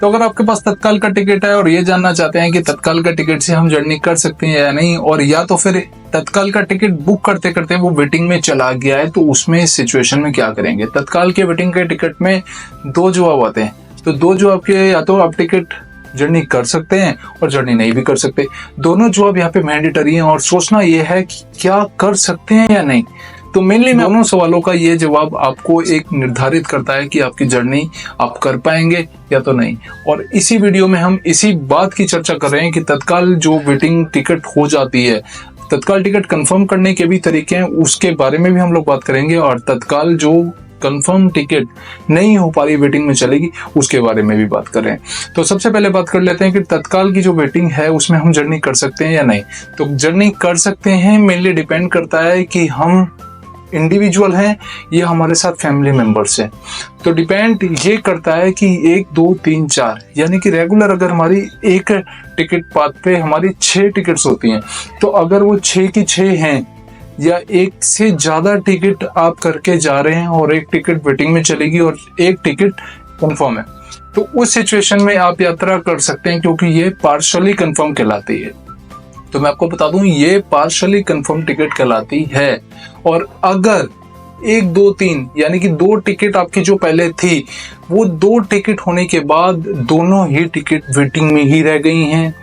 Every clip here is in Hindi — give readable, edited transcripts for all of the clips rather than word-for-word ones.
तो अगर आपके पास तत्काल का टिकट है और ये जानना चाहते हैं कि तत्काल का टिकट से हम जर्नी कर सकते हैं या नहीं, और या तो फिर तत्काल का टिकट बुक करते करते वो वेटिंग में चला गया है, तो उसमें इस सिचुएशन में क्या करेंगे। तत्काल के वेटिंग के टिकट में दो जवाब आते हैं। तो दो जवाब के, या तो आप टिकट जर्नी कर सकते हैं और जर्नी नहीं भी कर सकते। दोनों जवाब यहाँ पे मैंडेटरी हैं और सोचना ये है कि क्या कर सकते हैं या नहीं। तो मेनली दोनों सवालों का ये जवाब आपको एक निर्धारित करता है कि आपकी जर्नी आप कर पाएंगे या तो नहीं। और इसी वीडियो में हम इसी बात की चर्चा कर रहे हैं कि तत्काल जो वेटिंग टिकट हो जाती है, तत्काल टिकट कंफर्म करने के भी तरीके हैं, उसके बारे में भी हम लोग बात करेंगे। और तत्काल जो कंफर्म टिकट नहीं हो पा रही, वेटिंग में चलेगी, उसके बारे में भी बात कर रहे हैं। तो सबसे पहले बात कर लेते हैं कि तत्काल की जो वेटिंग है उसमें हम जर्नी कर सकते हैं या नहीं। तो जर्नी कर सकते हैं, मेनली डिपेंड करता है कि हम इंडिविजुअल हैं या हमारे साथ फैमिली मेंबर्स हैं। तो डिपेंड ये करता है कि 1 2 3 4 यानी कि रेगुलर अगर हमारी एक टिकट पाथ पे हमारी 6 टिकट्स होती हैं, तो अगर वो 6 की 6 हैं या एक से ज्यादा टिकट आप करके जा रहे हैं और एक टिकट वेटिंग में चलेगी और एक टिकट कंफर्म है, तो उस सिचुएशन में आप यात्रा कर सकते हैं, क्योंकि ये पार्शली कंफर्म कहलाती है। तो मैं आपको बता दूं, ये पार्शली कंफर्म टिकट कहलाती है। और अगर 1 2 3 यानी कि 2 टिकट आपकी जो पहले थी, वो 2 टिकट होने के बाद दोनों ही टिकट वेटिंग में ही रह गई हैं,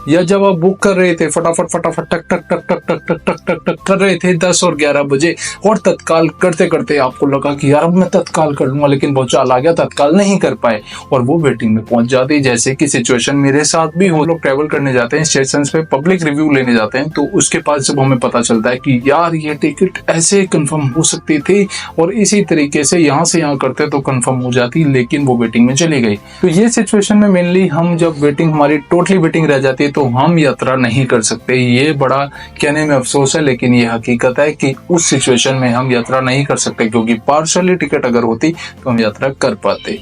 या जब आप बुक कर रहे थे फटाफट फटाफट टक टक टक टक टक टक टक टक टक कर रहे थे 10 और 11 बजे, और तत्काल करते करते आपको लगा कि यार अब मैं तत्काल कर लूंगा, लेकिन भूचाल आ गया, तत्काल नहीं कर पाए और वो वेटिंग में पहुंच जाती। जैसे कि सिचुएशन मेरे साथ भी हो, लोग ट्रैवल करने जाते हैं स्टेशन पे, पब्लिक रिव्यू लेने जाते हैं, तो उसके पास जब हमें पता चलता है कि यार ये टिकट ऐसे कंफर्म हो सकती थी और इसी तरीके से यहाँ से यहाँ करते तो कंफर्म हो जाती, लेकिन वो वेटिंग में चली गई। तो ये सिचुएशन में मेनली हम जब वेटिंग हमारी टोटली वेटिंग रह जाती है तो हम यात्रा नहीं कर सकते। ये बड़ा कहने में अफसोस है, लेकिन ये हकीकत है कि उस सिचुएशन में हम यात्रा नहीं कर सकते, क्योंकि पार्शली टिकट अगर होती तो हम यात्रा कर पाते।